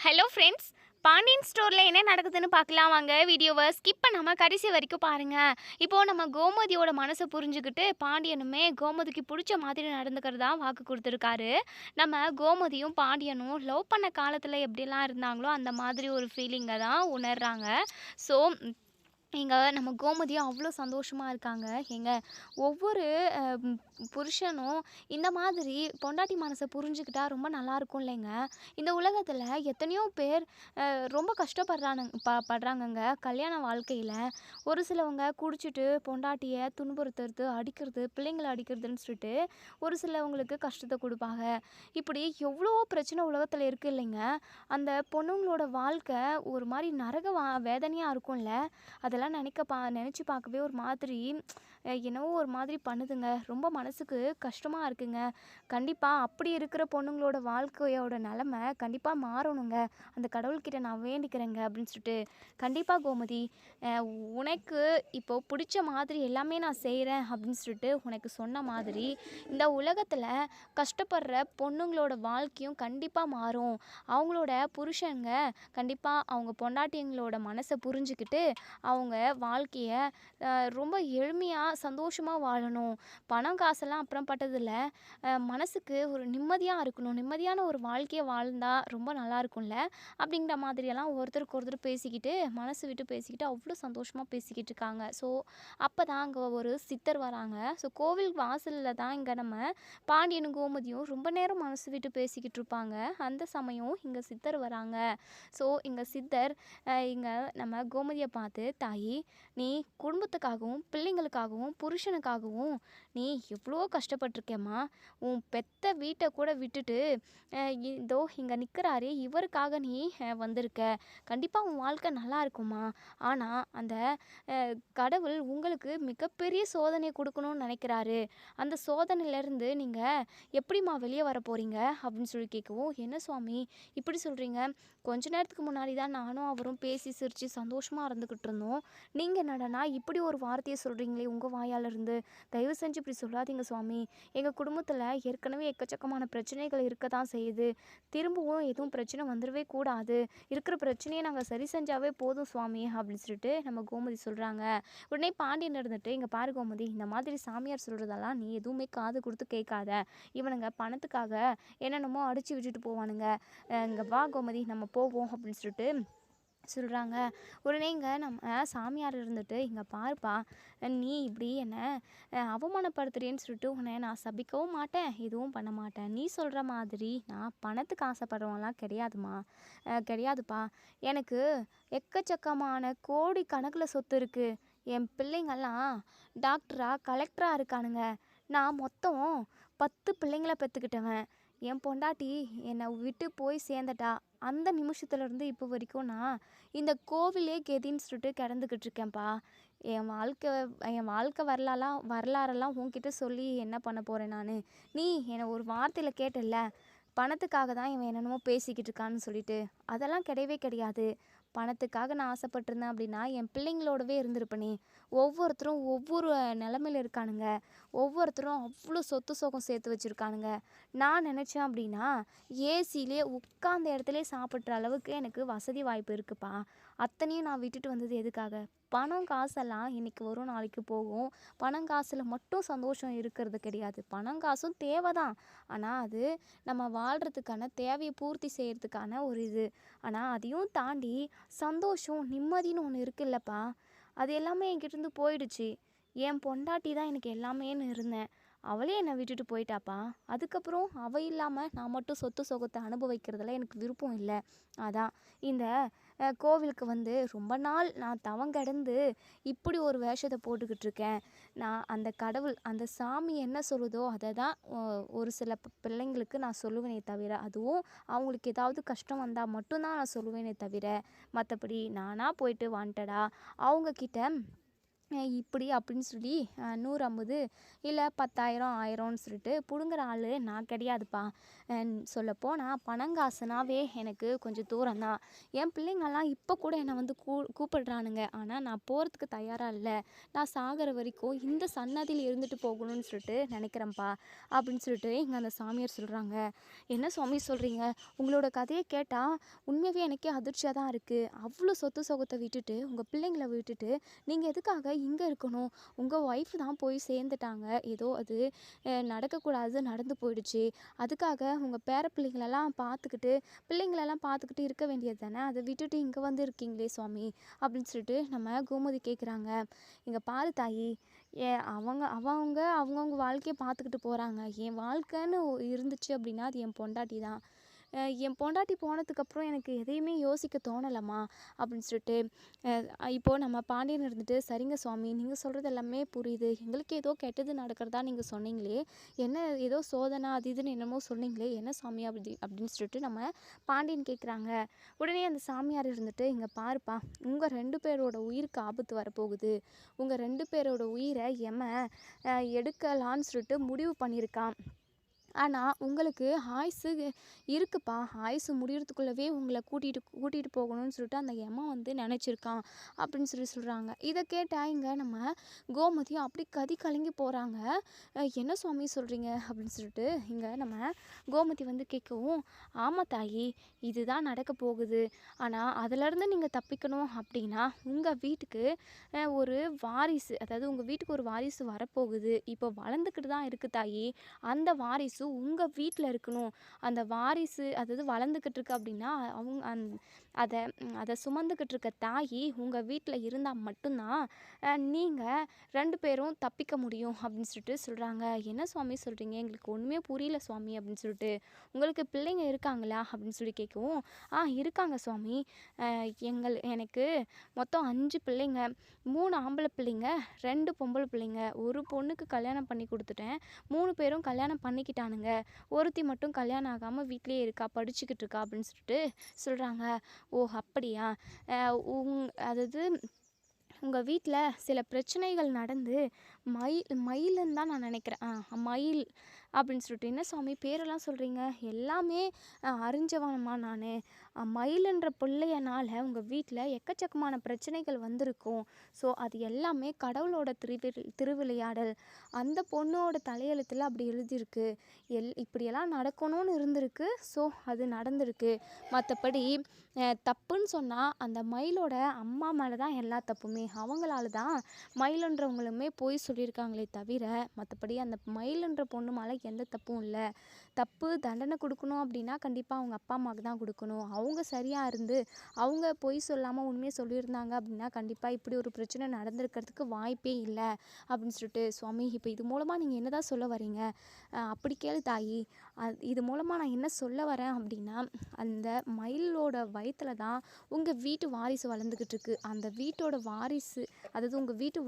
Hello friends, Pandian ஸ்டோரில் என்ன நடக்குதுன்னு பார்க்கலாம் வாங்க. வீடியோவை ஸ்கிப் பண்ணாமல் கடைசி வரைக்கும் பாருங்கள். இப்போது நம்ம கோமதியோட மனசை புரிஞ்சுக்கிட்டு பாண்டியனுமே கோமதிக்கு பிடிச்ச மாதிரி நடந்துக்கிறதா வாக்கு கொடுத்துருக்காரு. நம்ம கோமதியும் பாண்டியனும் லவ் பண்ண காலத்தில் எப்படிலாம் இருந்தாங்களோ அந்த மாதிரி ஒரு ஃபீலிங்கை தான் உணர்றாங்க. ஸோ இங்க நம்ம கோமதியும் அவ்வளோ சந்தோஷமா இருக்காங்க. ஏங்க ஒவ்வொரு அ ம் புருஷனும் இந்த மாதிரி பொண்டாட்டி மனச புரிஞ்சுக்கிட்டா ரொம்ப நல்லாயிருக்கும் இல்லைங்க. இந்த உலகத்தில எத்தனையோ பேர் ரொம்ப படுறாங்கங்க கல்யாண வாழ்க்கையில. ஒரு சிலவங்க குடிச்சிட்டு பொண்டாட்டிய துன்புறுத்துறது, அடிக்கிறது, பிள்ளைங்கள அடிக்கிறதுன்னு சொல்லிட்டு ஒரு சிலவங்களுக்கு கஷ்டத்த குடுப்பாங்க. இப்படி எவ்வளவோ பிரச்சனை உலகத்தில இருக்கு இல்லைங்க. அந்த பொண்ணுங்களோட வாழ்க்கை ஒரு மாரி நரக வேதனையா இருக்கும்ல. அதெல்லாம் நெனச்சு பார்க்கவே ஒரு மாதிரி என்னவோ ஒரு மாதிரி பண்ணுதுங்க. ரொம்ப மனசுக்கு கஷ்டமா இருக்குங்க. கண்டிப்பா அப்படி இருக்கிற பொண்ணுங்களோட வாழ்க்கையோட நெலைமை கண்டிப்பா மாறணுங்க. அந்த கடவுள்கிட்ட நான் வேண்டிக்கிறேங்க அப்படின்னு சொல்லிட்டு, கண்டிப்பா கோமதி அ உனக்கு இப்போ பிடிச்ச மாதிரி எல்லாமே நான் செய்றேன் அப்படின்னு சொல்லிட்டு உனக்கு சொன்ன மாதிரி, இந்த உலகத்துல கஷ்டப்படுற பொண்ணுங்களோட வாழ்க்கையும் கண்டிப்பா மாறும். அவங்களோட புருஷங்க கண்டிப்பா அவங்க பொண்டாட்டிங்களோட மனச புரிஞ்சுக்கிட்டு அவங்க வாழ்க்கைய ரொம்ப எளிமையா, சந்தோஷமா வாழணும். பணம், காசெல்லாம் அப்புறம் பட்டதில்ல. மனசுக்கு ஒரு நிம்மதியா இருக்கணும். நிம்மதியான ஒரு வாழ்க்கைய வாழ்ந்தா ரொம்ப நல்லாயிருக்கும்ல. அப்படிங்கிற மாதிரியெல்லாம் ஒருத்தருக்கு ஒருத்தர் பேசிக்கிட்டு, மனசு விட்டு பேசிக்கிட்டு அவ்வளோ சந்தோஷமா பேசிக்கிட்டு இருக்காங்க. ஸோ, அப்பதான் அங்க ஒரு சித்தர் வராங்க. ஸோ, கோவில் வாசல்ல தான் இங்க நம்ம பாண்டியனும், கோமதியும் ரொம்ப நேரம் மனசு விட்டு பேசிக்கிட்டு இருப்பாங்க. அந்த சமயம் இங்க சித்தர் வராங்க. ஸோ, இங்க சித்தர் இங்க நம்ம கோமதிய பார்த்து, "தாயி, நீ குடும்பத்துக்காகவும், பிள்ளைங்களுக்காகவும், புருஷனுக்காகவும் நீ எவ்வளோ கஷ்டப்பட்டுருக்கேம்மா. உன் பெத்த வீட்ட கூட விட்டுட்டு, இதோ இங்க நிற்கிறாரே இவருக்காக நீ வந்திருக்க. கண்டிப்பா உன் வாழ்க்கை நல்லா இருக்கும்மா. ஆனா, அந்த கடவுள் உங்களுக்கு மிகப்பெரிய சோதனை குடுக்கணும்னு நெனைக்கிறாரு. அந்த சோதனையிலேருந்து நீங்க எப்படிம்மா வெளிய வரப்போறீங்க?" அப்படின்னு சொல்லி கேட்கவும், "என்ன சுவாமி இப்படி சொல்றீங்க? கொஞ்ச நேரத்துக்கு முன்னாடி தான் நானும் அவரும் பேசி சிரிச்சு சந்தோஷமா இருந்துகிட்டு இருந்தோம். நீங்க என்னடான்னா இப்படி ஒரு வார்த்தைய சொல்றீங்களே உங்க வாயால இருந்து. தயவு செஞ்சு இப்படி சொல்லாதீங்க சுவாமி. எங்க குடும்பத்துல ஏற்கனவே எக்கச்சக்கமான பிரச்சனைகள் இருக்க தான் செய்யுது. திரும்பவும் எதுவும் பிரச்சனை வந்துடவே கூடாது. இருக்கிற பிரச்சனைய நாங்க சரி செஞ்சாவே போதும் சுவாமி அப்படின்னு சொல்லிட்டு நம்ம கோமதி சொல்றாங்க. உடனே பாண்டியன் இருந்துட்டு, "இங்க பாரு கோமதி, இந்த மாதிரி சாமியார் சொல்றதெல்லாம் நீ எதுவுமே காது குடுத்து கேட்காத. இவனுங்க பணத்துக்காக என்னென்னமோ அடிச்சு விட்டுட்டு போவானுங்க. இங்க வா கோமதி நம்ம போவோம்" அப்படின்னு சொல்லிட்டு சொல்கிறாங்க. உடனே இங்கே நம்ம சாமியார் இருந்துட்டு, "இங்கே பாருப்பா, நீ இப்படி என்னை அவமானப்படுத்துறியேன்னு சொல்லிட்டு உன்னை நான் சபிக்கவும் மாட்டேன், எதுவும் பண்ண மாட்டேன். நீ சொல்கிற மாதிரி நான் பணத்துக்கு ஆசைப்படுறவன்லாம் கிடையாதும்மா, கிடையாதுப்பா. எனக்கு எக்கச்சக்கமான கோடி கணக்கில் சொத்து இருக்குது. என் பிள்ளைங்கள்லாம் டாக்டரா கலெக்டரா இருக்கானுங்க. நான் மொத்தம் 10 பிள்ளைங்கள பெற்றுக்கிட்டவன். என் பொண்டாட்டி என்னை விட்டு போய் சேர்ந்துட்டா. அந்த நிமிஷத்துலேருந்து இப்போ வரைக்கும் நான் இந்த கோவிலே கெதின்னு சொல்லிட்டு கிடந்துக்கிட்டு இருக்கேன்ப்பா. என் வாழ்க்கை என் வாழ்க்கை வரலாறெல்லாம் உன்கிட்ட சொல்லி என்ன பண்ண போகிறேன் நான்? நீ என்னை ஒரு வார்த்தையில் கேட்டல்ல, பணத்துக்காக தான் இவன் என்னென்னமோ பேசிக்கிட்டு இருக்கான்னு சொல்லிட்டு. அதெல்லாம் கிடையவே கிடையாது. பணத்துக்காக நான் ஆசைப்பட்டிருந்தேன் அப்படின்னா என் பிள்ளைங்களோடவே இருந்திருப்பேனே. ஒவ்வொருத்தரும் ஒவ்வொரு நிலமையில இருக்கானுங்க. ஒவ்வொருத்தரும் அவ்வளோ சொத்து சுகம் சேர்த்து வச்சுருக்கானுங்க. நான் நினச்சேன் அப்படின்னா ஏசிலே உட்காந்த இடத்துலே சாப்பிட்ற அளவுக்கு எனக்கு வசதி வாய்ப்பு இருக்குப்பா. அத்தனையும் நான் விட்டுட்டு வந்தது எதுக்காக? பணம் காசெல்லாம் இன்னைக்கு வரும் நாளைக்கு போகும். பணம் காசில் மட்டும் சந்தோஷம் இருக்கிறது கிடையாது. பணம் காசும் தேவை தான். ஆனால் அது நம்ம வாழ்கிறதுக்கான தேவையை பூர்த்தி செய்கிறதுக்கான ஒரு இது. ஆனால் அதையும் தாண்டி சந்தோஷம், நிம்மதின்னு ஒன்று இருக்குல்லப்பா, அது எல்லாமே என்கிட்டேருந்து போயிடுச்சு. என் பொண்டாட்டி தான் எனக்கு எல்லாமேன்னு இருந்தேன். அவளே என்னை விட்டுட்டு போயிட்டாப்பா. அதுக்கப்புறம் அவள் இல்லாமல் நான் மட்டும் சொத்து சுகத்தை அனுபவிக்கிறதுல எனக்கு விருப்பம் இல்லை. அதான் இந்த கோவிலுக்கு வந்து ரொம்ப நாள் நான் தவம் கிடந்து இப்படி ஒரு வேஷத்தை போட்டுக்கிட்டு இருக்கேன். நான் அந்த கடவுள், அந்த சாமி என்ன சொல்லுதோ அதை தான் ஒரு சில பிள்ளைங்களுக்கு நான் சொல்லுவேனே தவிர, அதுவும் அவங்களுக்கு ஏதாவது கஷ்டம் வந்தால் மட்டும்தான் நான் சொல்லுவேனே தவிர, மற்றபடி நானாக போயிட்டு வாண்டடா அவங்கக்கிட்ட இப்படி அப்படின்னு சொல்லி 150 இல்ல 10,000 1000ன்னு சொல்லிட்டு புடுங்குற ஆளு நான் கிடையாதுப்பா. சொல்லப்போனால் பணங்காசுனாவே எனக்கு கொஞ்சம் தூரம் தான். என் பிள்ளைங்கள்லாம் இப்போ கூட என்னை வந்து கூப்பிடுறானுங்க. ஆனால் நான் போகிறதுக்கு தயாராக இல்லை. நான் சாகிற வரைக்கும் இந்த சன்னதியில் இருந்துட்டு போகணும்னு சொல்லிட்டு நினைக்கிறேன்ப்பா அப்படின்னு சொல்லிட்டு இங்கே அந்த சாமியார் சொல்கிறாங்க. என்ன சுவாமி சொல்கிறீங்க? உங்களோட கதையை கேட்டால் உண்மையாகவே எனக்கே அதிர்ச்சியாக தான் இருக்குது. அவ்வளோ சொத்து சொகத்தை விட்டுட்டு உங்கள் பிள்ளைங்களை விட்டுட்டு நீங்கள் எதுக்காக இங்கே இருக்கணும்? உங்கள் ஒய்ஃப் தான் போய் சேர்ந்துட்டாங்க. ஏதோ அது நடக்கக்கூடாது நடந்து போயிடுச்சு. அதுக்காக உங்கள் பேர பிள்ளைங்களெல்லாம் பார்த்துக்கிட்டு இருக்க வேண்டியது தானே. அதை விட்டுட்டு இங்கே வந்து இருக்கீங்களே சுவாமி அப்படின்னு சொல்லிட்டு நம்ம கோமதி கேட்குறாங்க. இங்கே பாரு தாயி, அவங்கவுங்க வாழ்க்கையை பார்த்துக்கிட்டு போகிறாங்க. என் வாழ்க்கைன்னு இருந்துச்சு அப்படின்னா அது என் பொண்டாட்டி தான். என் பொண்டாட்டி போனதுக்கப்புறம் எனக்கு எதையுமே யோசிக்க தோணலம்மா அப்படின்னு சொல்லிட்டு இப்போது நம்ம பாண்டியன் இருந்துட்டு, சரிங்க சுவாமி, நீங்கள் சொல்கிறது எல்லாமே புரியுது. எங்களுக்கு ஏதோ கெட்டது நடக்கிறதா நீங்கள் சொன்னீங்களே, என்ன ஏதோ சோதனை அது இதுன்னு என்னமோ சொன்னீங்களே, என்ன சாமி அப்படின்னு சொல்லிட்டு நம்ம பாண்டியன் கேட்குறாங்க. உடனே அந்த சாமியார் இருந்துட்டு, இங்கே பாருப்பா, உங்கள் 2 பேரோட உயிருக்கு ஆபத்து வரப்போகுது. உங்கள் 2 பேரோட உயிரை எடுக்கலான்னு சொல்லிட்டு முடிவு பண்ணியிருக்கான். ஆனால் உங்களுக்கு ஆயுசு இருக்குப்பா. ஆயுசு முடியறதுக்குள்ளவே உங்களை கூட்டிகிட்டு போகணும்னு சொல்லிட்டு அந்த எமன் வந்து நினச்சிருக்கான் அப்படின்னு சொல்கிறாங்க. இதை கேட்டால் இங்கே நம்ம கோமதியும் அப்படி கலங்கி போகிறாங்க. என்ன சுவாமி சொல்கிறீங்க அப்படின்னு சொல்லிட்டு இங்கே நம்ம கோமதி வந்து கேட்கவும், ஆமாம் தாயி, இதுதான் நடக்க போகுது. ஆனால் அதிலேருந்து நீங்கள் தப்பிக்கணும் அப்படின்னா உங்கள் வீட்டுக்கு ஒரு வாரிசு, அதாவது உங்கள் வீட்டுக்கு ஒரு வாரிசு வரப்போகுது. இப்போ வளர்ந்துக்கிட்டு தான் இருக்குது தாயி. அந்த வாரிசு உங்கள் வீட்டில் இருக்கணும். அந்த வாரிசு அதாவது வளர்ந்துக்கிட்டு இருக்கு அப்படின்னா அதை சுமந்துக்கிட்டு இருக்க தாயி உங்கள் வீட்டில் இருந்தால் மட்டும்தான் நீங்கள் 2 பேரும் தப்பிக்க முடியும் அப்படின்னு சொல்லிட்டு சொல்கிறாங்க. என்ன சுவாமி சொல்கிறீங்க? எங்களுக்கு ஒன்றுமே புரியல சுவாமி அப்படின்னு சொல்லிட்டு. உங்களுக்கு பிள்ளைங்க இருக்காங்களா அப்படின்னு சொல்லி கேட்கவும், இருக்காங்க சுவாமி. எனக்கு மொத்தம் 5 பிள்ளைங்க. 3 ஆம்பளை பிள்ளைங்க, 2 பொம்பளை பிள்ளைங்க. ஒரு பொண்ணுக்கு கல்யாணம் பண்ணி கொடுத்துட்டேன். 3 பேரும் கல்யாணம் பண்ணிக்கிட்டானுங்க. ஒருத்தி மட்டும் கல்யாணம் ஆகாமல் வீட்டிலே இருக்கா, படிச்சுக்கிட்டு இருக்கா அப்படின்னு சொல்லிட்டு சொல்கிறாங்க. ஓ அப்படியா? அதாவது உங்கள் வீட்டில் சில பிரச்சனைகள் நடந்து மயிலுன்னு தான் நான் நினைக்கிறேன். மயில் அப்படின்னு சொல்லிட்டு. என்ன சுவாமி பேரெல்லாம் சொல்கிறீங்க? எல்லாமே அறிஞ்சவனம்மா நான். மயிலுன்ற பிள்ளையனால் உங்கள் வீட்டில் எக்கச்சக்கமான பிரச்சனைகள் வந்திருக்கும். ஸோ அது எல்லாமே கடவுளோட திருவிளையாடல். அந்த பொண்ணோட தலையெழுத்தில் அப்படி எழுதியிருக்கு. இப்படியெல்லாம் நடக்கணும்னு இருந்திருக்கு. ஸோ அது நடந்திருக்கு. மற்றபடி தப்புன்னு சொன்னால் அந்த மயிலோட அம்மா மேலே தான் எல்லா தப்புமே. அவங்களால தான் மயிலுன்றவங்களுமே போய் சொல்லியிருக்காங்களே தவிர மற்றபடி அந்த மயிலுன்ற பொண்ணு மேலே எந்த தப்பும் இல்லை. தப்பு தண்டனை கொடுக்கணும் அப்படின்னா கண்டிப்பாக அவங்க அப்பா அம்மாவுக்கு தான் கொடுக்கணும். அவங்க சரியாக இருந்து அவங்க பொய் சொல்லாமல் உண்மையை சொல்லியிருந்தாங்க அப்படின்னா கண்டிப்பாக இப்படி ஒரு பிரச்சனை நடந்திருக்கிறதுக்கு வாய்ப்பே இல்லை அப்படின்னு சொல்லிட்டு, சுவாமி இப்போ இது மூலமாக நீங்கள் என்ன தான் சொல்ல வரீங்க? அப்படி கேளு தாயி. இது மூலமாக நான் என்ன சொல்ல வரேன் அப்படின்னா, அந்த மயிலோட வயிற்றில் தான் உங்கள் வீட்டு வாரிசு வளர்ந்துக்கிட்டு இருக்கு. அந்த வீட்டோட வாரிசு, அதாவது உங்கள் வீட்டு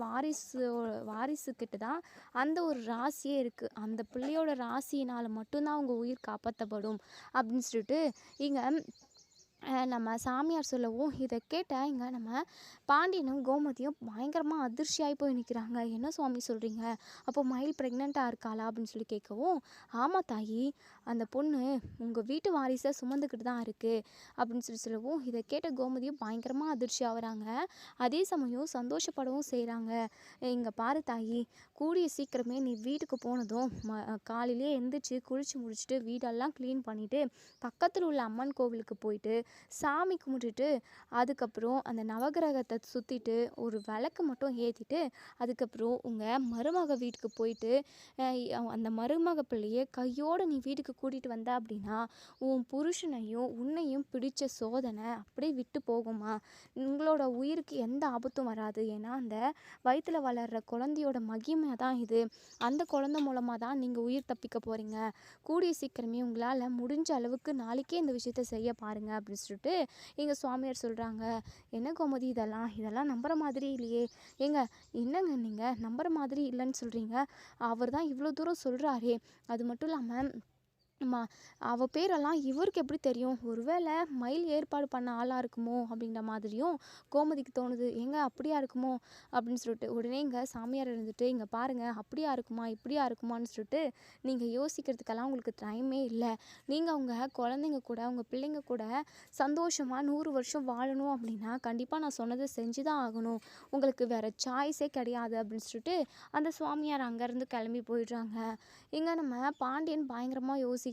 வாரிசுக்கிட்ட தான் அந்த ஒரு ராசியே இருக்குது. அந்த பிள்ளையோட ராசியினால் மட்டும்தான் உங்கள் உயிர் காப்பாற்றப்படும் அப்படின்னு சொல்லிட்டு இங்கே நம்ம சாமியார் சொல்லவும், இதை கேட்ட இங்கே நம்ம பாண்டியனும் கோமதியும் பயங்கரமாக அதிர்ச்சியாகி போய் நிற்கிறாங்க. என்ன சுவாமி சொல்கிறீங்க? அப்போ மயில் ப்ரெக்னெண்ட்டாக இருக்காளா அப்படின்னு சொல்லி கேட்கவும், ஆமாம் தாயி, அந்த பொண்ணு உங்கள் வீட்டு வாரிசை சுமந்துக்கிட்டு தான் இருக்குது அப்படின்னு சொல்லவும், இதை கேட்ட கோமதியும் பயங்கரமாக அதிர்ச்சி ஆகுறாங்க. அதே சமயம் சந்தோஷப்படவும் செய்கிறாங்க. இங்கே பாரு தாயி, கூடிய சீக்கிரமே நீ வீட்டுக்கு போனதும் காலையிலே எழுந்திரிச்சு குளிச்சு முடிச்சுட்டு வீடெல்லாம் க்ளீன் பண்ணிவிட்டு பக்கத்தில் உள்ள அம்மன் கோவிலுக்கு போயிட்டு சாமி கும்பிட்டுட்டு அதுக்கப்புறம் அந்த நவகிரகத்தை சுற்றிட்டு ஒரு விளக்கு மட்டும் ஏற்றிட்டு அதுக்கப்புறம் உங்கள் மருமக வீட்டுக்கு போயிட்டு அந்த மருமக பிள்ளையை கையோடு நீ வீட்டுக்கு கூட்டிகிட்டு வந்த அப்படின்னா உன் புருஷனையும் உன்னையும் பிடிச்ச சோதனை அப்படியே விட்டு போகுமா. உங்களோட உயிருக்கு எந்த ஆபத்தும் வராது. ஏன்னா அந்த வயிற்றில் வளர்கிற குழந்தையோட மகிமை தான் இது. அந்த குழந்தை மூலமாக தான் நீங்கள் உயிர் தப்பிக்க போகிறீங்க. கூடிய சீக்கிரமே உங்களால் முடிஞ்ச அளவுக்கு நாளைக்கே இந்த விஷயத்த செய்ய பாருங்கள் அப்படின்னு சொல்லிட்டு எங்கள் சுவாமியார் சொல்கிறாங்க. என்ன கோமதி இதெல்லாம் நம்புற மாதிரி இல்லையே. என்னங்க நீங்கள் நம்புற மாதிரி இல்லைன்னு சொல்கிறீங்க? அவர் தான் இவ்வளோ தூரம் சொல்கிறாரே. அது மட்டும் இல்லாமல் ஆமா. அவ பேரெல்லாம் இவருக்கு எப்படி தெரியும்? ஒருவேளை மயில் ஏற்பாடு பண்ண ஆளா இருக்குமோ? அப்படிங்கிற மாதிரியும் கோமதிக்கு தோணுது. ஏங்க அப்படியா இருக்குமோ? அப்படின்னு சொல்லிட்டு. உடனே எங்க சாமியார் இருந்துட்டு, "இங்க பாருங்க, அப்படியா இருக்குமா? இப்படியா இருக்குமான்னு சொல்லிட்டு நீங்க யோசிக்கிறதுக்கெல்லாம் உங்களுக்கு டைமே இல்ல. நீங்க உங்க குழந்தைங்க கூட, உங்க பிள்ளைங்க கூட சந்தோஷமா 100 வருஷம் வாழணும் அப்படின்னா, கண்டிப்பா நான் சொன்னத செஞ்சு தான் ஆகணும். உங்களுக்கு வேற சாய்ஸே கிடையாது." அப்படின்னு சொல்லிட்டு அந்த சுவாமியார் அங்கேருந்து கிளம்பி போயிடுறாங்க. இங்க நம்ம பாண்டியன் பயங்கரமா யோசிக்கிறாங்க.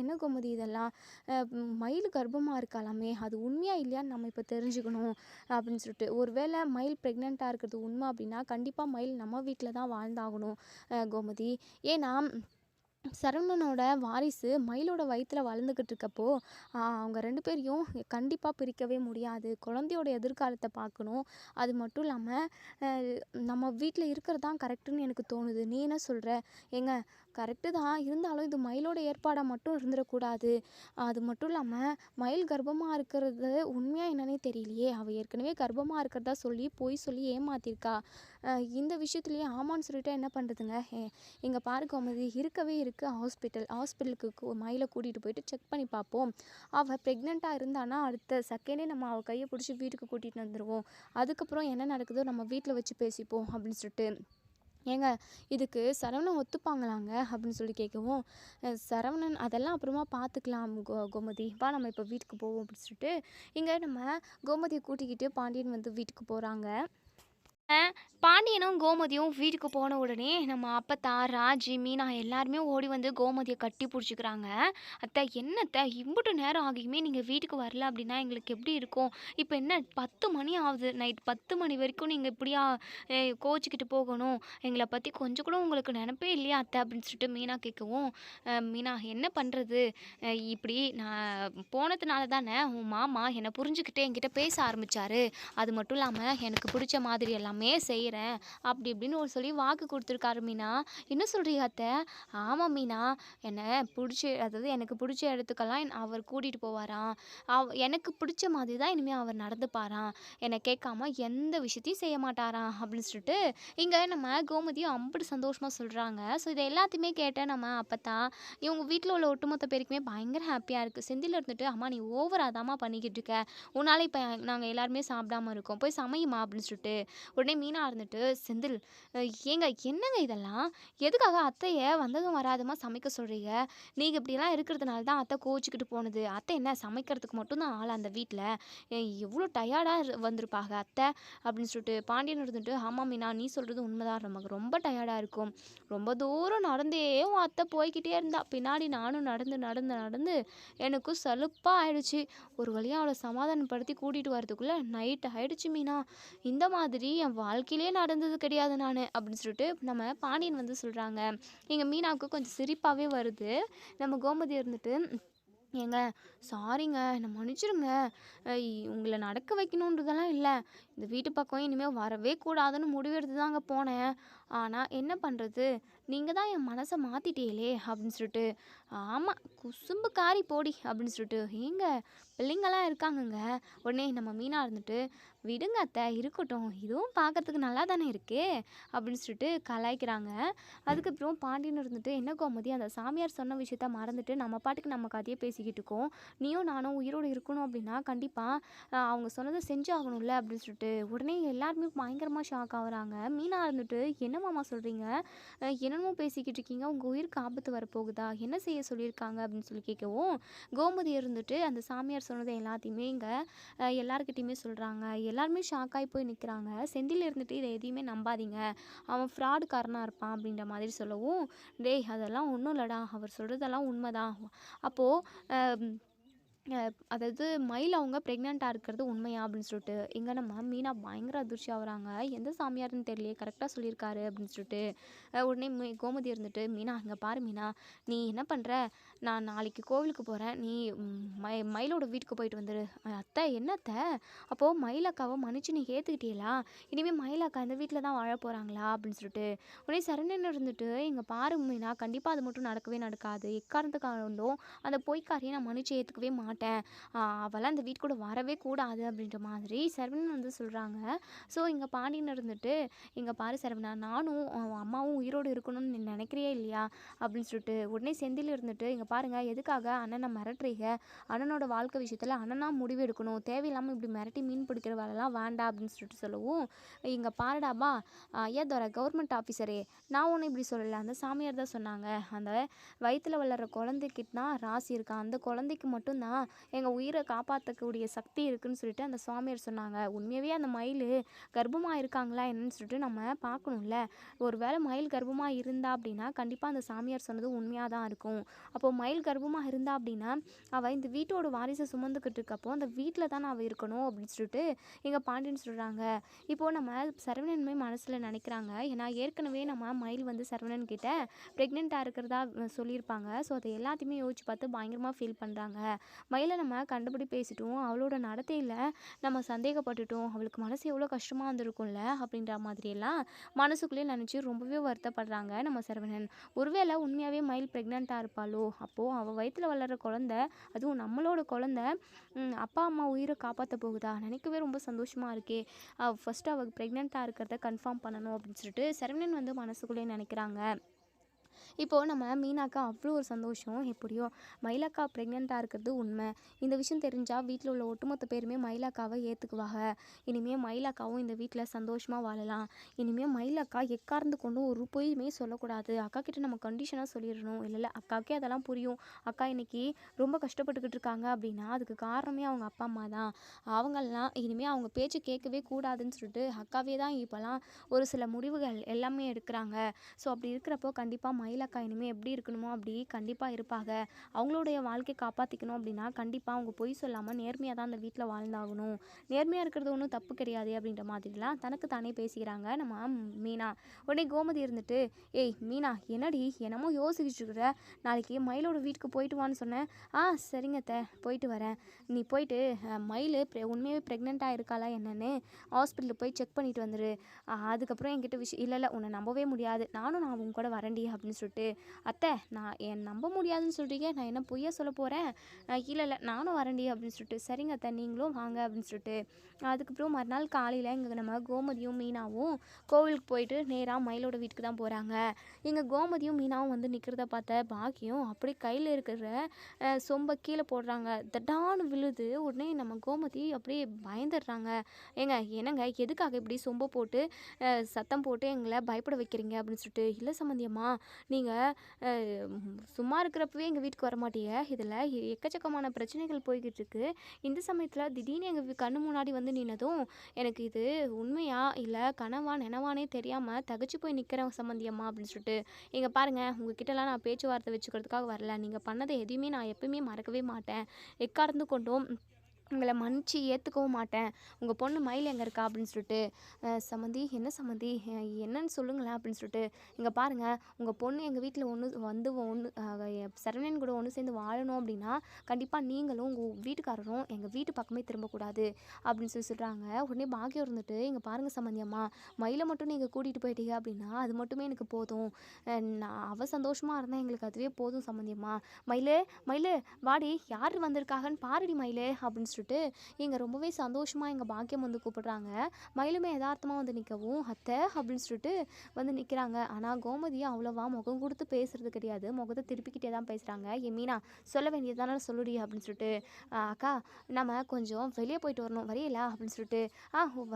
என்ன கோமதி இதெல்லாம்? மயில் கர்ப்பமா இருக்காளாமே! அது உண்மையா இல்லையான்னு நம்ம இப்ப தெரிஞ்சுக்கணும் அப்படின்னு சொல்லிட்டு. ஒருவேளை மயில் பிரெக்னன்ட்டா இருக்கிறது உண்மை அப்படின்னா, கண்டிப்பா மயில் நம்ம வீட்ல தான் வாழ்ந்தாகணும் கோமதி. ஏன்னா சரவணனோட வாரிசு மயிலோட வயித்துல வளர்ந்துக்கிட்டு இருக்கப்போ, அவங்க 2 பேரையும் கண்டிப்பா பிரிக்கவே முடியாது. குழந்தையோட எதிர்காலத்த பார்க்கணும். அது மட்டும் இல்லாம, அ நம்ம வீட்ல இருக்கிறது தான் கரெக்ட்டுன்னு எனக்கு தோணுது. நீ என்ன சொல்ற? ஏங்க கரெக்ட்டு தான். இருந்தாலும் இது மயிலோட ஏற்பாடா மட்டும் இருந்துறக்கூடாது. அது மட்டும் இல்லாம, மயில் கர்ப்பமா இருக்கிறது உண்மையா என்னன்னே தெரியலையே! அவ ஏற்கனவே கர்ப்பமா இருக்கிறதா சொல்லி, பொய் சொல்லி ஏமாத்தியிருக்கா. இந்த விஷயத்துலயே ஆமான்னு சொல்லிட்டா என்ன பண்றதுங்க? இங்க பாரு கோமதி, இருக்கவே இருக்கு ஹாஸ்பிட்டல். ஹாஸ்பிட்டலுக்கு மயில கூட்டிட்டு போயிட்டு செக் பண்ணி பார்ப்போம். அவ பிரெக்னென்ட்டா இருந்தான்னா, அடுத்த செகண்டே நம்ம அவ கைய பிடிச்சு வீட்டுக்கு கூட்டிட்டு வந்துருவோம். அதுக்கப்புறம் என்ன நடக்குதோ நம்ம வீட்ல வச்சு பேசிப்போம் அப்படின்னு சொல்லிட்டு. ஏங்க இதுக்கு சரவணன் ஒத்துப்பாங்களாங்க? அப்படின்னு சொல்லி கேட்கவும், சரவணன் அதெல்லாம் அப்புறமா பார்த்துக்கலாம் கோமதி. வா நம்ம இப்போ வீட்டுக்கு போவோம் அப்படின்னு சொல்லிட்டு, இங்க நம்ம கோமதிய கூட்டிக்கிட்டு பாண்டியன் வந்து வீட்டுக்கு போறாங்க. பாண்டியனும் கோமதியும் வீட்டுக்கு போன உடனே நம்ம அப்பத்தா, ராஜி, மீனா எல்லாருமே ஓடி வந்து கோமதிய கட்டி புடிச்சுக்கிறாங்க. "அத்தை என்ன அத்தை இம்புட்டு நேரம் ஆகியுமே நீங்க வீட்டுக்கு வரல அப்படின்னா எங்களுக்கு எப்படி இருக்கும்? இப்ப என்ன 10 மணி ஆகுது. நைட் 10 மணி வரைக்கும் நீங்க இப்படியா கோவிச்சுக்கிட்டு போகணும்? எங்கள பத்தி கொஞ்சம் கூட உங்களுக்கு நெனப்பே இல்லையா அத்தை?" அப்படின்னு சொல்லிட்டு மீனா கேட்கவும், மீனா என்ன பண்றது? இப்படி நான் போனதுனால தானே உன் மாமா என்ன புரிஞ்சுக்கிட்டு என்கிட்ட பேச ஆரம்பிச்சாரு. அது மட்டும் இல்லாம எனக்கு பிடிச்ச மாதிரி எல்லாமே செய்றேன். அப்படி இப்படின்னு ஒரு சொல்லி வாக்கு குடுத்துருக்காரு மீனா. என்ன சொல்றீங்க அத்தை? ஆமா மீனா. என்ன புடிச்ச அதாவது எனக்கு புடிச்ச இடத்துக்கெல்லாம் அவர் கூட்டிட்டு போவாராம். எனக்கு பிடிச்ச மாதிரி தான் இனிமே அவர் நடந்துப்பாராம். என்ன கேட்காம எந்த விஷயத்தையும் செய்ய மாட்டாராம் அப்படின்னு சொல்லிட்டு, இங்க நம்ம கோமதியும் அம்புட்டு சந்தோஷமா சொல்றாங்க. ஸோ இத எல்லாத்தையுமே கேட்ட நம்ம அப்பத்தான், இவங்க வீட்ல உள்ள ஒட்டுமொத்த பேருக்குமே பயங்கர ஹேப்பியா இருக்கு. செந்தில் இருந்துட்டு, "அம்மா நீ ஓவரா தாம்மா பண்ணிக்கிட்டு இருக்க. உன்னால இப்ப நாங்க எல்லாருமே சாப்பிடாம இருக்கோம். போய் சமையுமா" அப்படின்னு சொல்லிட்டு. உடனே மீனா இருந்துட்டு, "செந்தில் ஏங்க என்னங்க இதெல்லாம்? எதுக்காக அத்தைய வந்ததும் வராததுமா சமைக்க சொல்றீங்க? நீங்க இப்படிலாம் இருக்கிறதுனால தான் அத்தை கோவிச்சுக்கிட்டு போனது. அத்தை என்ன சமைக்கிறதுக்கு மட்டும் தான் ஆளா அந்த வீட்ல? எவ்வளோ டயர்டா வந்திருப்பாங்க அத்தை" அப்படின்னு சொல்லிட்டு. பாண்டியன் இருந்துட்டு, "ஆமா மீனா நீ சொல்றது உண்மைதான். நமக்கு ரொம்ப டயர்டா இருக்கும். ரொம்ப தூரம் நடந்தே உன் அத்தை போய்க்கிட்டே இருந்தா. பின்னாடி நானும் நடந்து நடந்து நடந்து எனக்கும் சலுப்பா ஆயிடுச்சு. ஒரு வழியா அவள சமாதானப்படுத்தி கூட்டிட்டு வரதுக்குள்ள நைட் ஆயிடுச்சு மீனா. இந்த மாதிரி என் வாழ்க்கையிலேயே நடந்தது கிடையாது நானு" அப்படின்னு சொல்லிட்டு நம்ம பாண்டியன் வந்து சொல்றாங்க. எங்க மீனாவுக்கு கொஞ்சம் சிரிப்பாவே வருது. நம்ம கோமதி இருந்துட்டு, "ஏங்க சாரிங்க. என்ன மன்னிச்சிடுங்க. உங்கள நடக்க வைக்கணுன்றதெல்லாம் இல்ல. இந்த வீட்டு பக்கம் இனிமே வரவே கூடாதுன்னு முடிவெடுத்து தாங்க போனேன். ஆனா என்ன பண்றது? நீங்க தான் என் மனச மாத்திட்டீங்களே" அப்படின்னு சொல்லிட்டு. "ஆமா, குசும்புக்காரி போடி" அப்படின்னு சொல்லிட்டு. "ஏங்க பிள்ளைங்கலாம் இருக்காங்கங்க." உடனே நம்ம மீனா இருந்துட்டு, "விடுங்க அத்தை இருக்கட்டும். இதுவும் பார்க்கறதுக்கு நல்லா தானே இருக்கு" அப்படின்னு சொல்லிட்டு கலாய்க்கிறாங்க. அதுக்கப்புறம் பாண்டியன் இருந்துட்டு, "என்ன கோமதி அந்த சாமியார் சொன்ன விஷயத்த மறந்துட்டு நம்ம பாட்டுக்கு நம்ம கதைய பேசிக்கிட்டு இருக்கோம். நீயும் நானும் உயிரோட இருக்கணும் அப்படின்னா கண்டிப்பா அவங்க சொன்னத செஞ்சாகணும்ல" அப்படின்னு சொல்லிட்டு. உடனே எல்லாருமே பயங்கரமா ஷாக் ஆகுறாங்க. மீனா இருந்துட்டு, "என்ன மாமா சொல்றீங்க? என்னென்னமோ பேசிக்கிட்டு இருக்கீங்க. உங்க உயிருக்கு ஆபத்து வரப்போகுதா? என்ன செய்ய சொல்லியிருக்காங்க?" அப்படின்னு சொல்லி கேட்கவும், கோமதி இருந்துட்டு அந்த சாமியார் சொன்னத எல்லாத்தையுமே இங்க எல்லார்கிட்டயுமே சொல்றாங்க. எல்லாருமே ஷாக் ஆயி போய் நிக்கிறாங்க. செந்தில் இருந்துட்டு, "இத எதையுமே நம்பாதீங்க. அவன் ஃப்ராடுக்காரனா இருப்பான்" அப்படின்ற மாதிரி சொல்லவும், "டேய் அதெல்லாம் ஒண்ணும் இல்லடா. அவர் சொல்றதெல்லாம் உண்மதான். அப்போ அ அ அதாவது மயில் அவங்க பிரெக்னென்ட்டா இருக்கிறது உண்மையா?" அப்படின்னு சொல்லிட்டு. இங்க நம்ம மீனா பயங்கர அதிர்ச்சி ஆகுறாங்க. எந்த சாமியார்ன்னு தெரியலையே, கரெக்ட்டா சொல்லியிருக்காரு அப்படின்னு சொல்லிட்டு. உடனே கோமதி இருந்துட்டு, "மீனா இங்க பாரு மீனா, நீ என்ன பண்ற? நான் நாளைக்கு கோவிலுக்கு போறேன். நீ மயிலோட வீட்டுக்கு போயிட்டு வந்துரு." "அத்தை என்ன அத்தை? அப்போ மயில் அக்காவ மன்னிச்சு நீ ஏத்துக்கிட்டீங்களா? இனிமே மயில் அக்கா இந்த வீட்ல தான் வாழ போறாங்களா?" அப்படின்னு சொல்லிட்டு. உடனே சரண்யன் இருந்துட்டு, "இங்க பாரு மீனா, கண்டிப்பா அது மட்டும் நடக்கவே நடக்காது. எக்காரணத்துக்கு கொண்டும் அந்த பொய்க்காரியை நான் மன்னிச்சு ஏத்துக்கவே மாட்டேன்" மாட்டேன், அவளாம் இந்த வீட்டுக்குள்ள வரவே கூடாது அப்படின்ற மாதிரி சரவணன் வந்து சொல்கிறாங்க. ஸோ இங்கே பாண்டியன் இருந்துட்டு, இங்கே பாரு சரவணா, நானும் அம்மாவும் உயிரோடு இருக்கணும்னு நீ நினைக்கிறியே இல்லையா அப்படின்னு சொல்லிட்டு உடனே செந்தில் இருந்துட்டு, இங்கே பாருங்க எதுக்காக அண்ணனை மிரட்டுறீங்க, அண்ணனோட வாழ்க்கை விஷயத்தில் அண்ணனா முடிவு எடுக்கணும், தேவையில்லாமல் இப்படி மிரட்டி மீன் பிடிக்கிற வேலைலாம் வேண்டாம் அப்படின்னு சொல்லிட்டு சொல்லவும், இங்கே பாருடாப்பா, ஐயா தோற கவர்மெண்ட் ஆஃபீஸரே, நான் ஒன்றும் இப்படி சொல்லலை, அந்த சாமியார் தான் சொன்னாங்க, அந்த வயிற்றில் வளர்கிற குழந்தைக்கிட்டனா ராசி இருக்கான், அந்த குழந்தைக்கு மட்டும்தான் எங்கள் உயிரை காப்பாற்றக்கூடிய சக்தி இருக்குன்னு சொல்லிட்டு அந்த சாமியார் சொன்னாங்க. உண்மையாகவே அந்த மயில் கர்ப்பமாக இருக்காங்களா என்னன்னு சொல்லிட்டு நம்ம பார்க்கணும்ல. ஒரு வேளை மயில் கர்ப்பமாக இருந்தா அப்படின்னா கண்டிப்பாக அந்த சாமியார் சொன்னது உண்மையாக தான் இருக்கும். அப்போது மயில் கர்ப்பமாக இருந்தா அப்படின்னா அவள் இந்த வீட்டோட வாரிசை சுமந்துக்கிட்டு இருக்கப்போ அந்த வீட்டில் தானே அவள் இருக்கணும் அப்படின்னு சொல்லிட்டு எங்கள் பாண்டியன் சொல்கிறாங்க. இப்போது நம்ம சரவணனுமே மனசில் நினைக்கிறாங்க. ஏன்னா ஏற்கனவே நம்ம மயில் வந்து சரவணன் கிட்ட ப்ரெக்னெண்ட்டாக இருக்கிறதா சொல்லியிருப்பாங்க. ஸோ அதை எல்லாத்தையுமே யோசிச்சு பார்த்து பயங்கரமாக ஃபீல் பண்ணுறாங்க. மயிலை நம்ம கண்டுபிடி பேசிட்டோம், அவளோட நடத்தையில் நம்ம சந்தேகப்பட்டுட்டோம், அவளுக்கு மனசு எவ்வளோ கஷ்டமாக இருந்திருக்கும்ல அப்படின்ற மாதிரியெல்லாம் மனசுக்குள்ளேயே நினச்சி ரொம்பவே வருத்தப்படுறாங்க நம்ம சரவணன். ஒருவேளை உண்மையாகவே மயில் ப்ரெக்னெண்ட்டாக இருப்பாளோ, அப்போது அவள் வயிற்றில் வளர்கிற குழந்த, அதுவும் நம்மளோட குழந்த, அப்பா அம்மா உயிரை காப்பாற்ற போகுதா, நினைக்கவே ரொம்ப சந்தோஷமாக இருக்கே, ஃபஸ்ட்டு அவள் ப்ரெக்னெண்ட்டாக இருக்கிறத கன்ஃபார்ம் பண்ணணும் அப்படின்னு சொல்லிட்டு சரவணன் வந்து மனசுக்குள்ளேயே நினைக்கிறாங்க. இப்போது நம்ம மீனாக்கா அவ்வளோ ஒரு சந்தோஷம். எப்படியோ மயிலாக்கா ப்ரெக்னெண்ட்டாக இருக்கிறது உண்மை, இந்த விஷயம் தெரிஞ்சால் வீட்டில் உள்ள ஒட்டுமொத்த பேருமே மயிலாக்காவை ஏற்றுக்குவாங்க. இனிமேல் மயிலாக்காவும் இந்த வீட்டில் சந்தோஷமாக வாழலாம். இனிமேல் மயிலாக்கா எக்கார்ந்து கொண்டும் ஒரு பொய்யுமே சொல்லக்கூடாது, அக்கா கிட்ட நம்ம கண்டிஷனாக சொல்லிடணும். இல்லை அக்காவுக்கே அதெல்லாம் புரியும், அக்கா இன்னைக்கு ரொம்ப கஷ்டப்பட்டுக்கிட்டு இருக்காங்க அப்படின்னா அதுக்கு காரணமே அவங்க அப்பா அம்மா தான், அவங்கெல்லாம் இனிமேல் அவங்க பேச்சு கேட்கவே கூடாதுன்னு சொல்லிட்டு அக்காவே தான் இப்போலாம் ஒரு சில முடிவுகள் எல்லாமே எடுக்கிறாங்க. ஸோ அப்படி இருக்கிறப்போ கண்டிப்பாக மயிலாக்கா இனிமேல் எப்படி இருக்கணுமோ அப்படி கண்டிப்பாக இருப்பாங்க. அவங்களுடைய வாழ்க்கையை காப்பாற்றிக்கணும் அப்படின்னா கண்டிப்பாக அவங்க பொய் சொல்லாமல் நேர்மையாக தான் அந்த வீட்டில் வாழ்ந்தாகணும். நேர்மையாக இருக்கிறது ஒன்றும் தப்பு கிடையாது அப்படின்ற மாதிரிலாம் தனக்கு தானே பேசிக்கிறாங்க நம்ம மீனா. உடனே கோமதி இருந்துட்டு, ஏய் மீனா, என்னடி என்னமோ யோசிச்சுட்டு இருக்கிற, நாளைக்கு மயிலோட வீட்டுக்கு போயிட்டு வான்னு சொன்னேன். சரிங்க போயிட்டு வரேன். நீ போயிட்டு மயில் உண்மையாகவே ப்ரெக்னெண்ட்டாக இருக்காளா என்னன்னு ஹாஸ்பிட்டலுக்கு போய் செக் பண்ணிட்டு வந்துரு. அதுக்கப்புறம் என்கிட்ட விஷயம் இல்லை உன்னை நம்பவே முடியாது, நான் உங்க கூட வரேன்டி அப்படின்னு சொல்லிட்டு, அத்தை நான் என் நம்ப முடியாதுன்னு சொல்கிறீங்க, நான் என்ன பொய்யா சொல்ல போகிறேன், இல்லை நானும் வரேன்டி அப்படின்னு சொல்லிட்டு, சரிங்க அத்தை நீங்களும் வாங்க அப்படின்னு சொல்லிட்டு, அதுக்கப்புறம் மறுநாள் காலையில் இங்கே நம்ம கோமதியும் மீனாவும் கோவிலுக்கு போயிட்டு நேராக மயிலோட வீட்டுக்கு தான் போகிறாங்க. இங்கே கோமதியும் மீனாவும் வந்து நிற்கிறத பார்த்த பாக்கியம் அப்படியே கையில் இருக்கிற சொம்பை கீழே போடுறாங்க, தட்டான்னு விழுது. உடனே நம்ம கோமதி அப்படியே பயந்துடுறாங்க. என்னங்க எதுக்காக இப்படி சொம்பை போட்டு சத்தம் போட்டு எங்களை பயப்பட வைக்கிறீங்க அப்படின்னு சொல்லிட்டு, இல்லை சம்மந்தியம்மா, நீங்கள் சும்மா இருக்கிறப்பவே எங்கள் வீட்டுக்கு வர மாட்டீங்க, இதில் எக்கச்சக்கமான பிரச்சனைகள் போய்கிட்டு இருக்கு, இந்த சமயத்தில் திடீர்னு எங்கள் கண்ணு முன்னாடி வந்து நின்னதும் எனக்கு இது உண்மையா இல்லை கனவா நினவானே தெரியாமல் தகச்சு போய் நிற்கிறேன் சம்மந்தியம்மா அப்படின்னு சொல்லிட்டு, இங்கே பாருங்கள் உங்ககிட்டலாம் நான் பேச்சுவார்த்தை வச்சுக்கிறதுக்காக வரல, நீங்கள் பண்ணதை எதையுமே நான் எப்பயுமே மறக்கவே மாட்டேன், எக்கார்ந்து கொண்டும் உங்களை மன்னிச்சு ஏற்றுக்கவும் மாட்டேன், உங்கள் பொண்ணு மயில் எங்கே இருக்கா அப்படின்னு சொல்லிட்டு, சம்மந்தி என்ன சம்மந்தி என்னன்னு சொல்லுங்களேன் அப்படின்னு சொல்லிட்டு, இங்கே பாருங்கள் உங்கள் பொண்ணு எங்கள் வீட்டில் சரவணன் கூட ஒன்று சேர்ந்து வாழணும் அப்படின்னா கண்டிப்பாக நீங்களும் உங்கள் வீட்டுக்காரரும் எங்கள் வீட்டு பக்கமே திரும்பக்கூடாது அப்படின்னு சொல்கிறாங்க. உடனே பாக்கியம் இருந்துட்டு, இங்கே பாருங்கள் சம்மந்தியம்மா, மயிலை மட்டும் நீங்கள் கூட்டிகிட்டு போயிட்டீங்க அப்படின்னா அது மட்டுமே எனக்கு போதும், நான் அவள் சந்தோஷமாக இருந்தால் எங்களுக்கு அதுவே போதும் சம்மந்தியம்மா, மயிலே மயிலே வாடி, யார் வந்திருக்காங்கன்னு பாருடி மயிலே அப்படின்னு சொல்லிட்டு இங்கே ரொம்பவே சந்தோஷமாக எங்கள் பாக்கியம் வந்து கூப்பிடுறாங்க. மயிலுமே யதார்த்தமாக வந்து நிற்கவும், அத்தை அப்படின்னு சொல்லிட்டு வந்து நிற்கிறாங்க. ஆனால் கோமதி அவ்வளோவா முகம் கொடுத்து பேசுறது கிடையாது, முகத்தை திருப்பிக்கிட்டே தான் பேசுகிறாங்க. மீனா சொல்ல வேண்டியதான சொல்லுடி அப்படின்னு சொல்லிட்டு, அக்கா நம்ம கொஞ்சம் வெளியே போயிட்டு வரணும், வரையலா அப்படின்னு சொல்லிட்டு,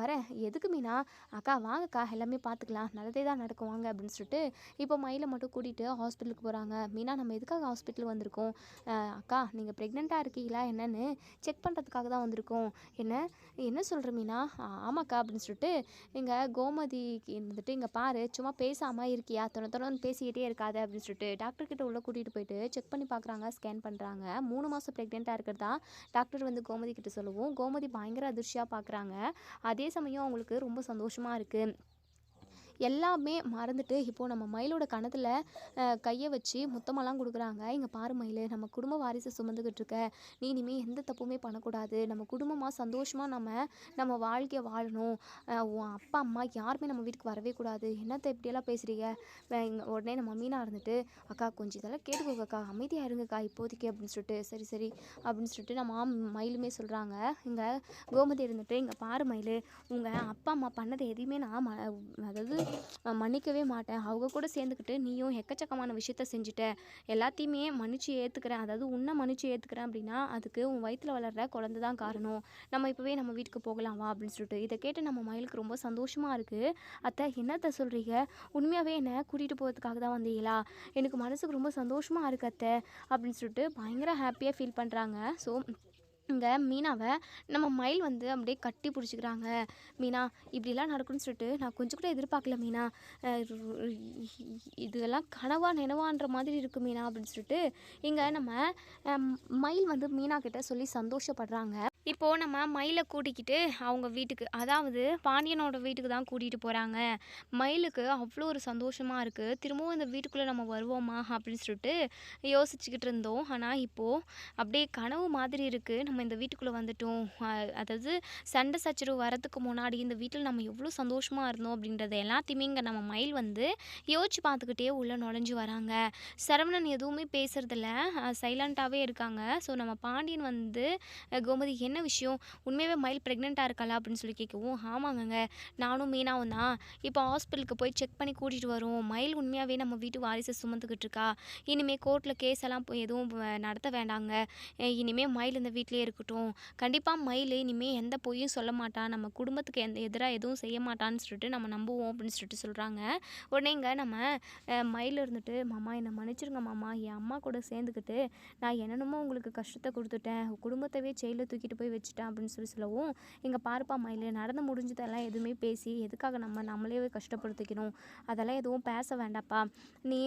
வரேன், எதுக்கு மீனா, அக்கா வாங்கக்கா எல்லாமே பார்த்துக்கலாம், நல்லதே தான் நடக்கும் வாங்க அப்படின்னு சொல்லிட்டு இப்போ மயிலை மட்டும் கூட்டிகிட்டு ஹாஸ்பிட்டலுக்கு போகிறாங்க. மீனா நம்ம எதுக்காக ஹாஸ்பிட்டல் வந்திருக்கோம், அக்கா நீங்கள் ப்ரெக்னெண்ட்டாக இருக்கீங்களா என்னன்னு செக் பண்ணுறதுக்காக தான் வந்திருக்கோம். என்ன சொல்கிற மீனா, ஆமாக்கா அப்படின்னு சொல்லிட்டு, எங்கள் கோமதி இருந்துட்டு, இங்கே பாரு சும்மா பேசாமல் இருக்கியா, தொடர்ந்து பேசிக்கிட்டே இருக்காது அப்படின்னு சொல்லிட்டு டாக்டர்கிட்ட உள்ளே கூட்டிகிட்டு போயிட்டு செக் பண்ணி பார்க்குறாங்க, ஸ்கேன் பண்ணுறாங்க. 3 மாதம் ப்ரெக்னெண்ட்டாக இருக்கிறதா டாக்டர் வந்து கோமதி கிட்ட சொல்லவும் கோமதி பயங்கர அதிர்ச்சியாக பார்க்குறாங்க. அதே சமயம் அவங்களுக்கு ரொம்ப சந்தோஷமாக இருக்குது. எல்லாமே மறந்துட்டு இப்போது நம்ம மயிலோட கணத்தில் கையை வச்சு முத்தமெல்லாம் கொடுக்குறாங்க. இங்கே பாரு மயில், நம்ம குடும்ப வாரிசை சுமந்துக்கிட்டு இருக்க, நீ இனிமேல் எந்த தப்புமே பண்ணக்கூடாது, நம்ம குடும்பமாக சந்தோஷமாக நம்ம வாழ்க்கையை வாழணும், உன் அப்பா அம்மா யாருமே நம்ம வீட்டுக்கு வரவே கூடாது, என்னத்தை இப்படியெல்லாம் பேசுகிறீங்க. உடனே நம்ம மீனா இருந்துட்டு, அக்கா கொஞ்சம் இதெல்லாம் கேட்டுக்கோக்கா, அமைதியாக இருங்கக்கா இப்போதைக்கு அப்படின்னு சொல்லிட்டு, சரி சரி அப்படின்னு சொல்லிட்டு நம்ம மயிலுமே சொல்கிறாங்க. இங்கே கோமதி இருந்துட்டு, இங்கே பாரு மயில், உங்கள் அப்பா அம்மா பண்ணதை எதையுமே நான் அதாவது மன்னிக்கவே மாட்டேன், அவங்க கூட சேர்ந்துக்கிட்டு நீயும் எக்கச்சக்கமான விஷயத்த செஞ்சுட்ட, எல்லாத்தையுமே மன்னிச்சு ஏற்றுக்கிறேன், அதாவது உன்னை மன்னிச்சு ஏற்றுக்கிறேன் அப்படின்னா அதுக்கு உன் வயிற்றில் வளர்கிற குழந்தை தான் காரணம், நம்ம இப்போவே நம்ம வீட்டுக்கு போகலாம் வா அப்படின்னு சொல்லிட்டு. இதை கேட்டு நம்ம மயிலுக்கு ரொம்ப சந்தோஷமாக இருக்குது. அத்தை என்னத்தை சொல்கிறீங்க, உண்மையாகவே என்னை கூட்டிகிட்டு போகிறதுக்காக தான் வந்தீங்களா, எனக்கு மனசுக்கு ரொம்ப சந்தோஷமாக இருக்கு அத்தை அப்படின்னு சொல்லிட்டு பயங்கர ஹாப்பியாக ஃபீல் பண்ணுறாங்க. ஸோ இங்கே மீனாவை நம்ம மயில் வந்து அப்படியே கட்டி பிடிச்சிக்கிறாங்க. மீனா இப்படிலாம் நடக்கும்னு சொல்லிட்டு நான் கொஞ்சம் கூட எதிர்பார்க்கல மீனா, இதெல்லாம் கனவா நினைவான்ற மாதிரி இருக்கு மீனா அப்படின்னு சொல்லிட்டு இங்கே நம்ம மயில் வந்து மீனா கிட்ட சொல்லி சந்தோஷப்படுறாங்க. இப்போது நம்ம மயிலை கூட்டிக்கிட்டு அவங்க வீட்டுக்கு, அதாவது பாண்டியனோட வீட்டுக்கு தான் கூட்டிகிட்டு போகிறாங்க. மயிலுக்கு அவ்வளோ ஒரு சந்தோஷமாக இருக்குது, திரும்பவும் இந்த வீட்டுக்குள்ளே நம்ம வருவோமா அப்படின்னு சொல்லிட்டு யோசிச்சுக்கிட்டு இருந்தோம். ஆனால் இப்போது அப்படியே கனவு மாதிரி இருக்குது, நம்ம இந்த வீட்டுக்குள்ளே வந்துட்டோம். அதாவது சண்டை சச்சரவு வரத்துக்கு முன்னாடி இந்த வீட்டில் நம்ம எவ்வளோ சந்தோஷமாக இருந்தோம் அப்படின்றத எல்லாத்தையுமே இங்கே நம்ம மயில் வந்து யோசிச்சு பார்த்துக்கிட்டே உள்ளே நுழைஞ்சு வராங்க. சரவணன் எதுவுமே பேசுறதில்ல, சைலண்ட்டாகவே இருக்காங்க. ஸோ நம்ம பாண்டியன் வந்து கோமதி என்ன விஷயம், உண்மையாகவே மயில் ப்ரெக்னெண்ட்டாக இருக்காளா அப்படின்னு சொல்லி கேட்கவும், ஆமாங்கங்க நானும் மீனாவும் தான் இப்போ ஹாஸ்பிட்டலுக்கு போய் செக் பண்ணி கூட்டிகிட்டு வரோம், மயில் உண்மையாகவே நம்ம வீட்டு வாரிசை சுமந்துக்கிட்டு இருக்கா, இனிமேல் கோர்ட்டில் கேஸ் எல்லாம் எதுவும் நடத்த வேண்டாங்க, இனிமேல் மயில் இந்த வீட்டிலே இருக்கட்டும், கண்டிப்பாக மயில் இனிமேல் எந்த பொய்யும் சொல்ல மாட்டான், நம்ம குடும்பத்துக்கு எதிராக எதுவும் செய்ய மாட்டான்னு சொல்லிட்டு நம்ம நம்புவோம் அப்படின்னு சொல்லிட்டு சொல்கிறாங்க. உடனேங்க நம்ம மயில் இருந்துட்டு, மாமா என்னை மன்னிச்சிருங்க மாமா, என் அம்மா கூட சேர்ந்துக்கிட்டு நான் என்னென்னமோ உங்களுக்கு கஷ்டத்தை கொடுத்துட்டேன், குடும்பத்தவே ஜெயிலில் தூக்கிட்டு போய் வச்சுட்டேன் அப்படின்னு சொல்லவும், இங்கே பாருப்பா மயில், நடந்து முடிஞ்சதெல்லாம் எதுவுமே பேசி எதுக்காக நம்மளே கஷ்டப்படுத்திக்கணும், அதெல்லாம் எதுவும் பேச வேண்டாப்பா, நீ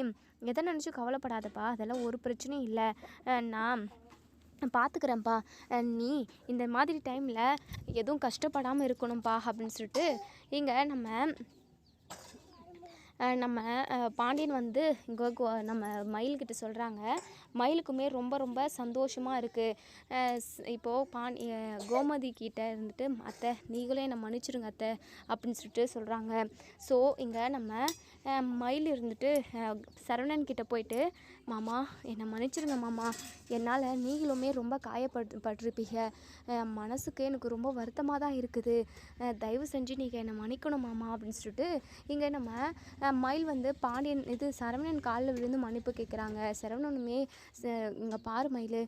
எதை நினச்சி கவலைப்படாதப்பா, அதெல்லாம் ஒரு பிரச்சனையும் இல்லை, நான் பார்த்துக்கிறேன்ப்பா, நீ இந்த மாதிரி டைமில் எதுவும் கஷ்டப்படாமல் இருக்கணும்ப்பா அப்படின்னு சொல்லிட்டு இங்கே நம்ம பாண்டியன் வந்து நம்ம மயில்கிட்ட சொல்கிறாங்க. மயிலுக்குமே ரொம்ப ரொம்ப சந்தோஷமாக இருக்குது. இப்போது கோமதி கிட்ட இருந்துட்டு, அத்தை நீங்களே என்னை மன்னிச்சிருங்க அத்தை அப்படின்னு சொல்லிட்டு சொல்கிறாங்க. ஸோ இங்கே நம்ம மயில் இருந்துட்டு சரவணன் கிட்ட போயிட்டு, மாமா என்னை மன்னிச்சிருங்க மாமா, என்னால் நீங்களுமே ரொம்ப பட்டிருப்பீங்க, மனசுக்கு எனக்கு ரொம்ப வருத்தமாக தான் இருக்குது, தயவு செஞ்சு நீங்கள் என்னை மன்னிக்கணும் மாமா அப்படின்னு சொல்லிட்டு இங்கே நம்ம மயில் வந்து பாண்டியன் சரவணன் காலில் விழுந்து மன்னிப்பு கேட்குறாங்க. சரவணனுமே, இங்கே பாரு மயில்,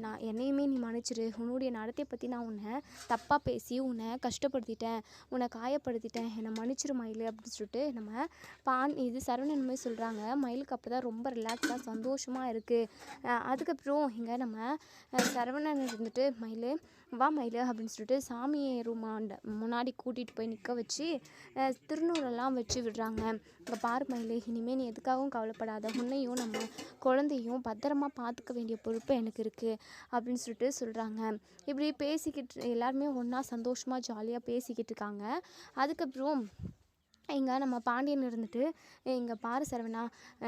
நான் என்னையுமே நீ மன்னிச்சிரு, உன்னுடைய நடத்தையை பற்றி நான் உன்னை தப்பாக பேசி உன்னை கஷ்டப்படுத்திட்டேன், உன்னை காயப்படுத்திட்டேன், என்னை மன்னிச்சிரு மயில் அப்படின்னு சொல்லிட்டு நம்ம சரவணனுமே சொல்கிறாங்க. மயிலுக்கு அப்போ தான் ரொம்ப ரிலாக்ஸாக சந்தோஷமாக இருக்குது. அதுக்கப்புறம் இங்கே நம்ம சரவணன் இருந்துட்டு, மயில் வா மயில் அப்படின்னு சொல்லிட்டு சாமி ரூமாண்ட முன்னாடி கூட்டிகிட்டு போய் நிற்க வச்சு திருநூறெல்லாம் வச்சு விடுறாங்க. இங்கே பாரு மயில், இனிமேல் நீ எதுக்காகவும் கவலைப்படாத, உன்னையும் நம்ம குழந்தையும் பத்திரமா பார்த்துக்க வேண்டிய பொறுப்பு எனக்கு இருக்குது அப்படின்னு சொல்லிட்டு சொல்கிறாங்க. இப்படி பேசிக்கிட்டு எல்லாருமே ஒன்றா சந்தோஷமாக ஜாலியாக பேசிக்கிட்டு இருக்காங்க. அதுக்கப்புறம் இங்கே நம்ம பாண்டியன் இருந்துட்டு, இங்கே பாரு சரவணா,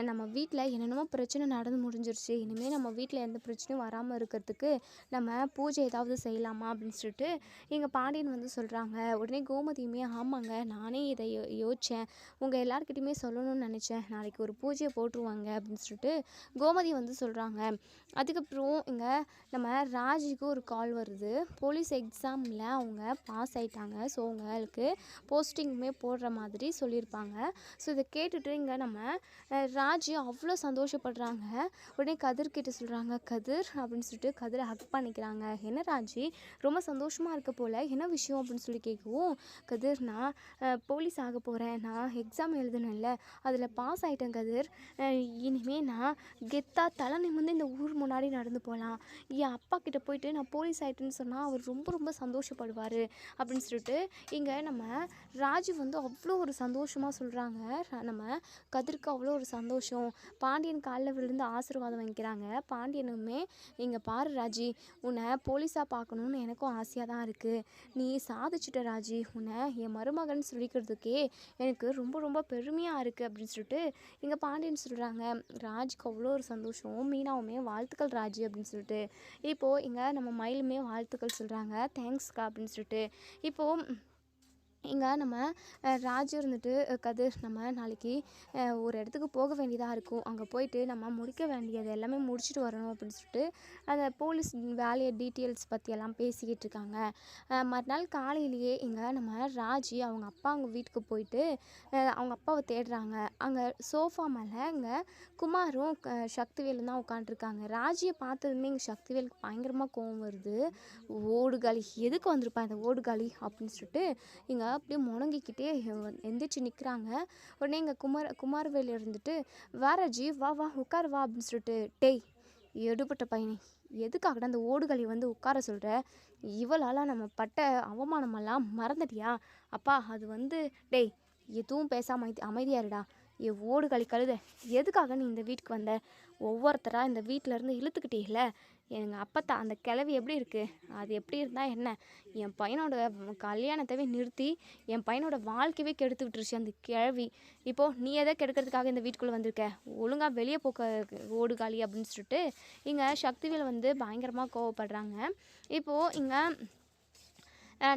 நம்ம வீட்டில் என்னென்னமோ பிரச்சனை நடந்து முடிஞ்சிருச்சு, இனிமேல் நம்ம வீட்டில் எந்த பிரச்சனையும் வராமல் இருக்கிறதுக்கு நம்ம பூஜை ஏதாவது செய்யலாமா அப்படின்னு சொல்லிட்டு இங்கே பாண்டியன் வந்து சொல்கிறாங்க. உடனே கோமதியுமே, ஆமாங்க நானே இதை யோசித்தேன், உங்கள் எல்லாருக்கிட்டையுமே சொல்லணும்னு நினச்சேன், நாளைக்கு ஒரு பூஜையை போட்டுருவாங்க அப்படின்னு சொல்லிட்டு கோமதி வந்து சொல்கிறாங்க. அதுக்கப்புறம் இங்கே நம்ம ராஜிக்கு ஒரு கால் வருது. போலீஸ் எக்ஸாமில் அவங்க பாஸ் ஆகிட்டாங்க, ஸோ அவங்களுக்கு போஸ்டிங்குமே போடுற மாதிரி சொல்லியிருப்பாங்க. ஸோ இதை கேட்டுட்டு இங்கே நம்ம ராஜி அவ்வளோ சந்தோஷப்படுறாங்க. உடனே கதிர்கிட்ட சொல்கிறாங்க, கதிர் அப்படின்னு சொல்லிட்டு கதிரை ஹக் பண்ணிக்கிறாங்க. என்ன ராஜி ரொம்ப சந்தோஷமாக இருக்க போல், என்ன விஷயம் அப்படின்னு சொல்லி கேட்கவும், கதிர் நான் போலீஸ் ஆக போகிறேன், நான் எக்ஸாம் எழுதுனேன்ல அதில் பாஸ் ஆகிட்டேன் கதிர், இனிமேல் நான் கெத்தாக தலை நிமிர்ந்து இந்த ஊர் முன்னாடி நடந்து போகலாம், என் அப்பா கிட்ட போயிட்டு நான் போலீஸ் ஆகிட்டேன்னு சொன்னால் அவர் ரொம்ப ரொம்ப சந்தோஷப்படுவார் அப்படின்னு சொல்லிட்டு இங்கே நம்ம ராஜு வந்து அவ்வளோ ஒரு சந்தோஷமாக சொல்கிறாங்க. நம்ம கதிருக்கு அவ்வளோ ஒரு சந்தோஷம். பாண்டியன் காலில் விழுந்து ஆசீர்வாதம் வாங்கிக்கிறாங்க. பாண்டியனுமே இங்கே பாரு ராஜி, உன்னை போலீஸாக பார்க்கணுன்னு எனக்கும் ஆசையாக தான் இருக்குது. நீ சாதிச்சிட்ட ராஜி, உன்னை என் மருமகன் சொல்லிக்கிறதுக்கே எனக்கு ரொம்ப ரொம்ப பெருமையாக இருக்குது அப்படின்னு சொல்லிட்டு இங்கே பாண்டியன் சொல்கிறாங்க. ராஜுக்கு அவ்வளோ ஒரு சந்தோஷம். மீனாவுமே வாழ்த்துக்கள் ராஜி அப்படின்னு சொல்லிட்டு இப்போது இங்கே நம்ம மயிலுமே வாழ்த்துக்கள் சொல்கிறாங்க. தேங்க்ஸ்க்கா அப்படின்னு சொல்லிட்டு இப்போது இங்கே நம்ம ராஜு இருந்துட்டு கதிர் நம்ம நாளைக்கு ஒரு இடத்துக்கு போக வேண்டியதாக இருக்கும். அங்கே போயிட்டு நம்ம முடிக்க வேண்டியது எல்லாமே முடிச்சுட்டு வரணும் அப்படின்னு சொல்லிட்டு அந்த போலீஸ் வேலையை டீட்டெயில்ஸ் பற்றியெல்லாம் பேசிக்கிட்டு இருக்காங்க. மறுநாள் காலையிலேயே இங்கே நம்ம ராஜி அவங்க அப்பா அவங்க வீட்டுக்கு போயிட்டு அவங்க அப்பாவை தேடுறாங்க. அங்கே சோஃபா மேலே இங்கே குமாரும் சக்திவேலும் தான் உட்காந்துருக்காங்க. ராஜியை பார்த்ததுமே இங்கே சக்திவேலுக்கு பயங்கரமாக கோவம் வருது. ஓடுகாலி எதுக்கு வந்திருப்பா இந்த ஓடுகாலி அப்படின்னு சொல்லிட்டு இங்கே அப்படியே முணங்கிக்கிட்டே எந்திரிச்சு நிற்கிறாங்க. உடனே இங்கே குமாரவேலு இருந்துட்டு வா ராஜி, வா வா உட்காரு வா அப்படின்னு சொல்லிட்டு டேய் எடுபட்ட பையனே, எதுக்காகடா அந்த ஓடுகளை வந்து உட்கார சொல்கிற? இவளால் நம்ம பட்ட அவமானமெல்லாம் மறந்துட்டியா? அப்பா அது வந்து டேய் எதுவும் பேசாம அமைதியாருடா. ஓடுகளி கழுத, எதுக்காக நீ இந்த வீட்டுக்கு வந்த? ஒவ்வொருத்தராக இந்த வீட்டிலேருந்து இழுத்துக்கிட்டீங்கள. எங்கள் அப்பத்தா அந்த கிளவி எப்படி இருக்குது? அது எப்படி இருந்தால் என்ன? என் பையனோட கல்யாணத்தவே நிறுத்தி என் பையனோட வாழ்க்கையவே கெடுத்து விட்டுருச்சு அந்த கிழவி. இப்போது நீ எதை கெடுக்கிறதுக்காக இந்த வீட்டுக்குள்ளே வந்திருக்க? ஒழுங்காக வெளியே போக்க ஓடுகாலி அப்படின்னு சொல்லிட்டு இங்கே சக்திவேல் வந்து பயங்கரமாக கோவப்படுறாங்க. இப்போது இங்கே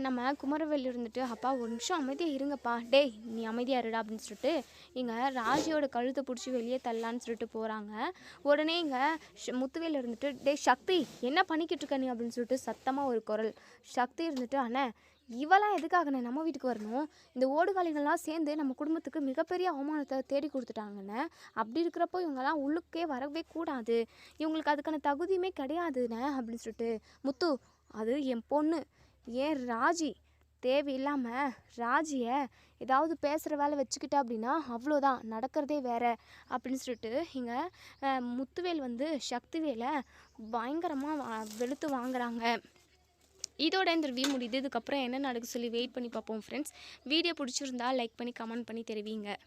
நம்ம குமரவேல் இருந்துட்டு அப்பா ஒரு நிமிஷம் அமைதியாக இருங்கப்பா, டேய் நீ அமைதியாக இருடா அப்படின்னு சொல்லிட்டு இங்கே ராஜியோட கழுத்தை பிடிச்சி வெளியே தள்ளலான்னு சொல்லிட்டு போகிறாங்க. உடனே இங்கே முத்துவேல் இருந்துட்டு டேய் சக்தி என்ன பண்ணிக்கிட்டு இருக்க நீ அப்படின்னு சொல்லிட்டு சத்தமாக ஒரு குரல். சக்தி இருந்துட்டு அண்ணே இவெல்லாம் எதுக்காகண்ணே நம்ம வீட்டுக்கு வரணும்? இந்த ஓடுகாலிகள்லாம் சேர்ந்து நம்ம குடும்பத்துக்கு மிகப்பெரிய அவமானத்தை தேடி கொடுத்துட்டாங்கண்ணே. அப்படி இருக்கிறப்போ இவங்கெல்லாம் உள்ளுக்கே வரவே கூடாது, இவங்களுக்கு அதுக்கான தகுதியுமே கிடையாதுண்ணே அப்படின்னு சொல்லிட்டு முத்து அது என் பொண்ணு ஏன் ராஜி தேவையில்லாமல் ராஜியை ஏதாவது பேசுகிற வேலை வச்சுக்கிட்டா அப்படின்னா அவ்வளோதான் நடக்கிறதே வேற அப்படின்னு சொல்லிட்டு இங்கே முத்துவேல் வந்து சக்திவேலை பயங்கரமாக வெளுத்து வாங்குறாங்க. இதோட இந்த ரிவ்யூ முடியுது. இதுக்கப்புறம் என்ன நடக்குது சொல்லி வெயிட் பண்ணி பார்ப்போம் ஃப்ரெண்ட்ஸ். வீடியோ பிடிச்சிருந்தா லைக் பண்ணி கமெண்ட் பண்ணி தெரிவிங்க.